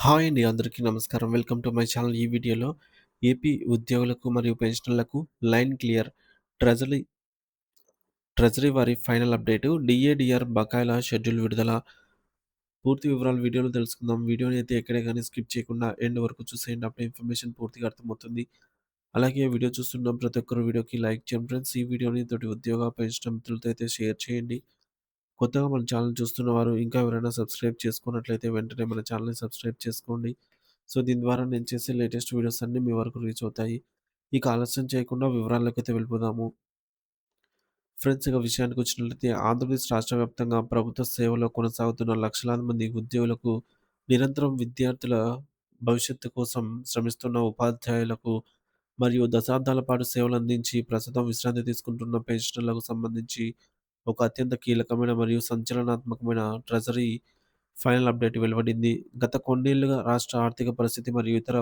Hi అండి. అందరికీ నమస్కారం. Welcome to my channel. ఈ వీడియోలో ఏపీ ఉద్యోగులకు మరియు పెన్షనర్లకు లైన్ క్లియర్ ట్రెజరీ ట్రెజరీ వారి ఫైనల్ అప్డేటు, డీఏడీఆర్ బకాయిల షెడ్యూల్ విడుదల. పూర్తి వివరాలు వీడియోలో తెలుసుకుందాం. వీడియోని అయితే ఎక్కడే గాని స్కిప్ చేయకుండా ఎండ్ వరకు చూసేయండి. అప్పుడే ఇన్ఫర్మేషన్ పూర్తిగా అర్థమవుతుంది. అలాగే వీడియో చూస్తున్న ప్రతి ఒక్కరు వీడియోకి లైక్ చేయండి ఫ్రెండ్స్. ఈ వీడియోని తోటి ఉద్యోగ, పెన్షనర్ మిత్రులతో అయితే షేర్ చేయండి. కొత్తగా మన ఛానల్ చూస్తున్న వారు ఇంకా ఎవరైనా సబ్స్క్రైబ్ చేసుకున్నట్లయితే వెంటనే మన ఛానల్‌ని సబ్స్క్రైబ్ చేసుకోండి. సో, దీని ద్వారా నేను చేసే లేటెస్ట్ వీడియోస్ అన్నీ మీ వరకు రీచ్ అవుతాయి. ఇక ఆలస్యం చేయకుండా వివరాల్లోకైతే వెళ్ళిపోదాము. ఫ్రెండ్స్, ఇక విషయానికొచ్చినట్లయితే ఆంధ్రప్రదేశ్ రాష్ట్ర వ్యాప్తంగా ప్రభుత్వ సేవలో కొనసాగుతున్న లక్షలాది మంది ఉద్యోగులకు, నిరంతరం విద్యార్థుల భవిష్యత్తు కోసం శ్రమిస్తున్న ఉపాధ్యాయులకు మరియు దశాబ్దాల పాటు సేవలందించి ప్రస్తుతం విశ్రాంతి తీసుకుంటున్న పెన్షనర్లకు సంబంధించి ఒక అత్యంత కీలకమైన మరియు సంచలనాత్మకమైన ట్రెజరీ ఫైనల్ అప్డేట్ వెలువడింది. గత కొన్నేళ్లుగా రాష్ట్ర ఆర్థిక పరిస్థితి మరియు ఇతర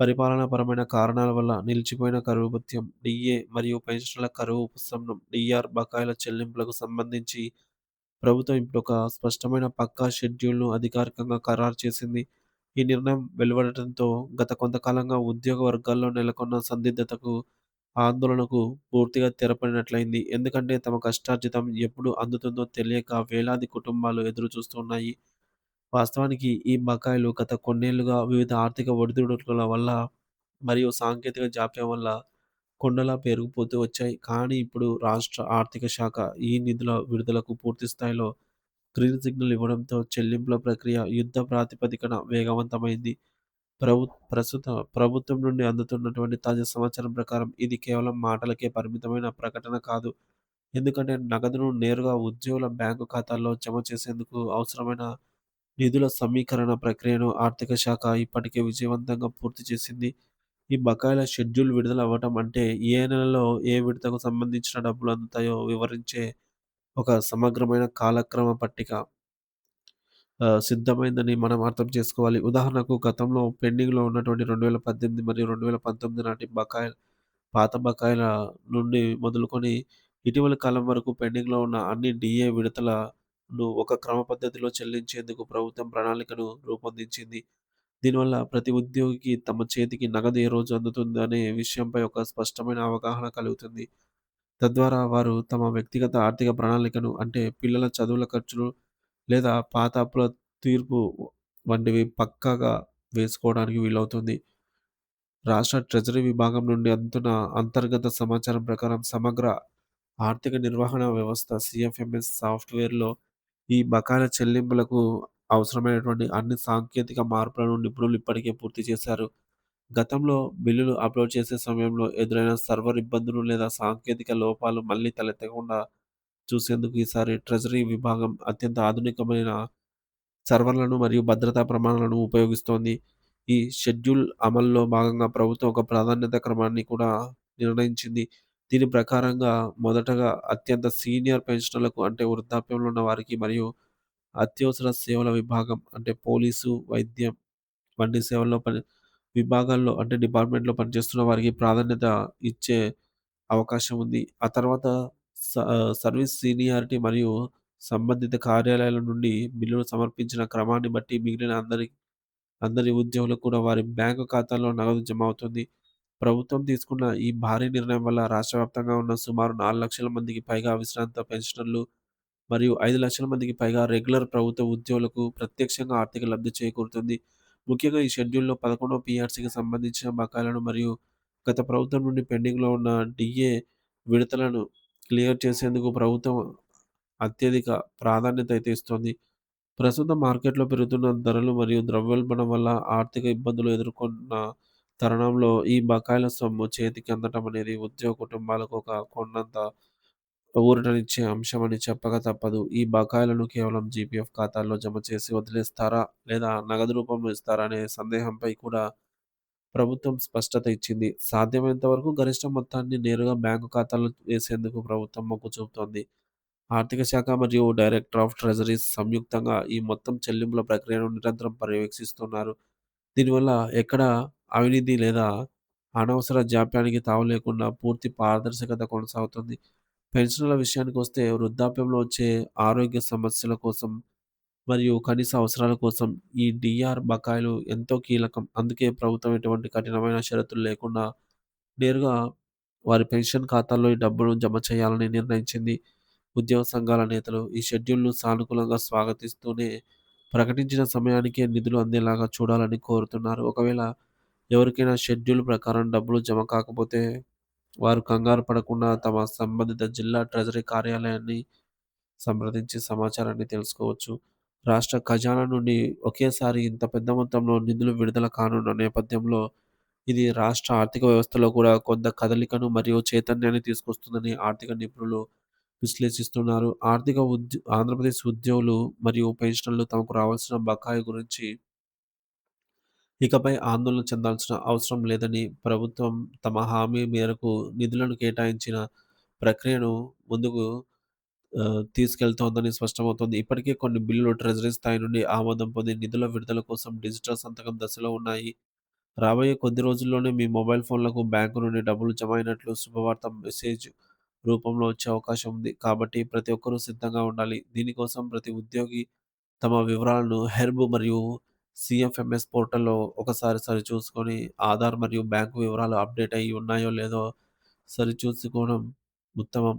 పరిపాలనాపరమైన కారణాల వల్ల నిలిచిపోయిన కరువు భత్యం, డీఏ మరియు పెన్షన్ల కరువు ఉపశమనం, డీఆర్ బకాయిల చెల్లింపులకు సంబంధించి ప్రభుత్వం ఇప్పుడొక స్పష్టమైన పక్కా షెడ్యూల్‌ను అధికారికంగా ఖరారు చేసింది. ఈ నిర్ణయం వెలువడటంతో గత కొంతకాలంగా ఉద్యోగ వర్గాల్లో నెలకొన్న సందిగ్ధతకు, ఆందోళనకు పూర్తిగా తెరపడినట్లయింది. ఎందుకంటే తమ కష్టార్జితం ఎప్పుడు అందుతుందో తెలియక వేలాది కుటుంబాలు ఎదురుచూస్తున్నాయి. వాస్తవానికి ఈ బకాయిలు గత కొన్నేళ్లుగా వివిధ ఆర్థిక ఒడిదుడుకుల వల్ల మరియు సాంకేతిక జాప్యం వల్ల కొండలా పెరిగిపోతూ వచ్చాయి. కానీ ఇప్పుడు రాష్ట్ర ఆర్థిక శాఖ ఈ నిధుల విడుదలకు పూర్తి స్థాయిలో గ్రీన్ సిగ్నల్ ఇవ్వడంతో చెల్లింపుల ప్రక్రియ యుద్ధ ప్రాతిపదికన వేగవంతమైంది. ప్రస్తుత ప్రభుత్వం నుండి అందుతున్నటువంటి తాజా సమాచారం ప్రకారం ఇది కేవలం మాటలకే పరిమితమైన ప్రకటన కాదు. ఎందుకంటే నగదును నేరుగా ఉద్యోగుల బ్యాంకు ఖాతాల్లో జమ చేసేందుకు అవసరమైన నిధుల సమీకరణ ప్రక్రియను ఆర్థిక శాఖ ఇప్పటికే విజయవంతంగా పూర్తి చేసింది. ఈ బకాయిల షెడ్యూల్ విడుదల అవ్వటం అంటే ఏ నెలలో ఏ విడతకు సంబంధించిన డబ్బులు అందుతాయో వివరించే ఒక సమగ్రమైన కాలక్రమ పట్టిక సిద్ధమైందని మనం అర్థం చేసుకోవాలి. ఉదాహరణకు గతంలో పెండింగ్‌లో ఉన్నటువంటి 2018 మరియు 2019 నాటి పాత బకాయిల నుండి మొదలుకొని ఇటీవలి కాలం వరకు పెండింగ్‌లో ఉన్న అన్ని డీఏ విడతలను ఒక క్రమ పద్ధతిలో చెల్లించేందుకు ప్రభుత్వం ప్రణాళికను రూపొందించింది. దీనివల్ల ప్రతి ఉద్యోగికి తమ చేతికి నగదు ఏ రోజు అందుతుందనే విషయంపై ఒక స్పష్టమైన అవగాహన కలుగుతుంది. తద్వారా వారు తమ వ్యక్తిగత ఆర్థిక ప్రణాళికను, అంటే పిల్లల చదువుల ఖర్చులు లేదా పాత అప్పుల తీర్పు వంటివి పక్కాగా వేసుకోవడానికి వీలవుతుంది. రాష్ట్ర ట్రెజరీ విభాగం నుండి అందుతున్న అంతర్గత సమాచారం ప్రకారం సమగ్ర ఆర్థిక నిర్వహణ వ్యవస్థ (సీఎఫ్ఎంఎస్) సాఫ్ట్‌వేర్‌లో ఈ బకాయిల చెల్లింపులకు అవసరమైనటువంటి అన్ని సాంకేతిక మార్పులను నిపుణులు ఇప్పటికే పూర్తి చేశారు. గతంలో బిల్లులు అప్‌లోడ్ చేసే సమయంలో ఎదురైన సర్వర్ ఇబ్బందులు లేదా సాంకేతిక లోపాలు మళ్లీ తలెత్తకుండా చూసేందుకు ఈసారి ట్రెజరీ విభాగం అత్యంత ఆధునికమైన సర్వర్‌లను మరియు భద్రతా ప్రమాణాలను ఉపయోగిస్తోంది. ఈ షెడ్యూల్ అమలులో భాగంగా ప్రభుత్వం ఒక ప్రాధాన్యత క్రమాన్ని కూడా నిర్ణయించింది. దీని ప్రకారంగా మొదటగా అత్యంత సీనియర్ పెన్షనర్లకు, అంటే వృద్ధాప్యంలో ఉన్న వారికి మరియు అత్యవసర సేవల విభాగం, అంటే పోలీసు, వైద్యం వంటి సేవల్లో విభాగాల్లో, అంటే డిపార్ట్‌మెంట్‌లో పనిచేస్తున్న వారికి ప్రాధాన్యత ఇచ్చే అవకాశం ఉంది. ఆ తర్వాత సర్వీస్ సీనియారిటీ మరియు సంబంధిత కార్యాలయాల నుండి బిల్లులు సమర్పించిన క్రమాన్ని బట్టి మిగిలిన అందరి ఉద్యోగులకు కూడా వారి బ్యాంకు ఖాతాల్లో నగదు జమ అవుతుంది. ప్రభుత్వం తీసుకున్న ఈ భారీ నిర్ణయం వల్ల రాష్ట్ర వ్యాప్తంగా ఉన్న సుమారు 4,00,000 మందికి పైగా విశ్రాంత పెన్షనర్లు మరియు 5,00,000 మందికి పైగా రెగ్యులర్ ప్రభుత్వ ఉద్యోగులకు ప్రత్యక్షంగా ఆర్థిక లబ్ధి చేకూరుతుంది. ముఖ్యంగా ఈ షెడ్యూల్‌లో 11వ పీఆర్సీకి సంబంధించిన బకాయిలను మరియు గత ప్రభుత్వం నుండి పెండింగ్‌లో ఉన్న డీఏ విడతలను క్లియర్ చేసేందుకు ప్రభుత్వం అత్యధిక ప్రాధాన్యత అయితే ఇస్తోంది. ప్రస్తుతం మార్కెట్‌లో పెరుగుతున్న ధరలు మరియు ద్రవ్యోల్బణం వల్ల ఆర్థిక ఇబ్బందులు ఎదుర్కొన్న తరుణంలో ఈ బకాయిల సొమ్ము చేతికి అందటం అనేది ఉద్యోగ కుటుంబాలకు ఒక కొండంత ఊరటనిచ్చే అంశమని చెప్పక తప్పదు. ఈ బకాయిలను కేవలం జీపీఎఫ్ ఖాతాల్లో జమ చేసి వదిలేస్తారా? లేదా నగదు రూపంలో ఇస్తారా? అనే సందేహంపై కూడా ప్రభుత్వం స్పష్టత ఇచ్చింది. సాధ్యమైనంత వరకు గరిష్ట మొత్తాన్ని నేరుగా బ్యాంకు ఖాతాలో వేసేందుకు ప్రభుత్వం మొగ్గు చూపుతోంది. ఆర్థిక శాఖ మరియు డైరెక్టర్ ఆఫ్ ట్రెజరీస్ సంయుక్తంగా ఈ మొత్తం చెల్లింపుల ప్రక్రియను నిరంతరం పర్యవేక్షిస్తున్నారు. దీనివల్ల ఎక్కడ అవినీతి లేదా అనవసర జాప్యానికి తావు లేకుండా పూర్తి పారదర్శకత కొనసాగుతుంది. పెన్షన్ల విషయానికొస్తే వృద్ధాప్యంలో వచ్చే ఆరోగ్య సమస్యల కోసం మరియు కనీస అవసరాల కోసం ఈ డీఆర్ బకాయిలు ఎంతో కీలకం. అందుకే ప్రభుత్వం ఎటువంటి కఠినమైన షరతులు లేకుండా నేరుగా వారి పెన్షన్ ఖాతాల్లో ఈ డబ్బును జమ చేయాలని నిర్ణయించింది. ఉద్యోగ సంఘాల నేతలు ఈ షెడ్యూల్‌ను సానుకూలంగా స్వాగతిస్తూనే ప్రకటించిన సమయానికే నిధులు అందేలాగా చూడాలని కోరుతున్నారు. ఒకవేళ ఎవరికైనా షెడ్యూల్ ప్రకారం డబ్బులు జమ కాకపోతే వారు కంగారు పడకుండా తమ సంబంధిత జిల్లా ట్రెజరీ కార్యాలయాన్ని సంప్రదించి సమాచారాన్ని తెలుసుకోవచ్చు. రాష్ట్ర ఖజానా నుండి ఒకేసారి ఇంత పెద్ద మొత్తంలో నిధులు విడుదల కానున్న నేపథ్యంలో ఇది రాష్ట్ర ఆర్థిక వ్యవస్థలో కూడా కొంత కదలికను మరియు చైతన్యాన్ని తీసుకొస్తుందని ఆర్థిక నిపుణులు విశ్లేషిస్తున్నారు. ఆంధ్రప్రదేశ్ ఉద్యోగులు మరియు పెన్షనర్లు తమకు రావాల్సిన బకాయి గురించి ఇకపై ఆందోళన చెందాల్సిన అవసరం లేదని ప్రభుత్వం తమ హామీ మేరకు నిధులను కేటాయించిన ప్రక్రియను ముందుకు తీసుకెళ్తోందని స్పష్టమవుతోంది. ఇప్పటికే కొన్ని బిల్లులు ట్రెజరీ స్థాయి నుండి ఆమోదం పొంది నిధుల విడుదల కోసం డిజిటల్ సంతకం దశలో ఉన్నాయి. రాబోయే కొద్ది రోజుల్లోనే మీ మొబైల్ ఫోన్లకు బ్యాంకు నుండి డబ్బులు జమ అయినట్లు శుభవార్త మెసేజ్ రూపంలో వచ్చే అవకాశం ఉంది. కాబట్టి ప్రతి ఒక్కరూ సిద్ధంగా ఉండాలి. దీనికోసం ప్రతి ఉద్యోగి తమ వివరాలను హెర్బ్ మరియు సీఎఫ్ఎంఎస్ పోర్టల్‌లో ఒకసారి సరిచూసుకొని ఆధార్ మరియు బ్యాంకు వివరాలు అప్డేట్ అయ్యి ఉన్నాయో లేదో సరిచూసుకోవడం ఉత్తమం.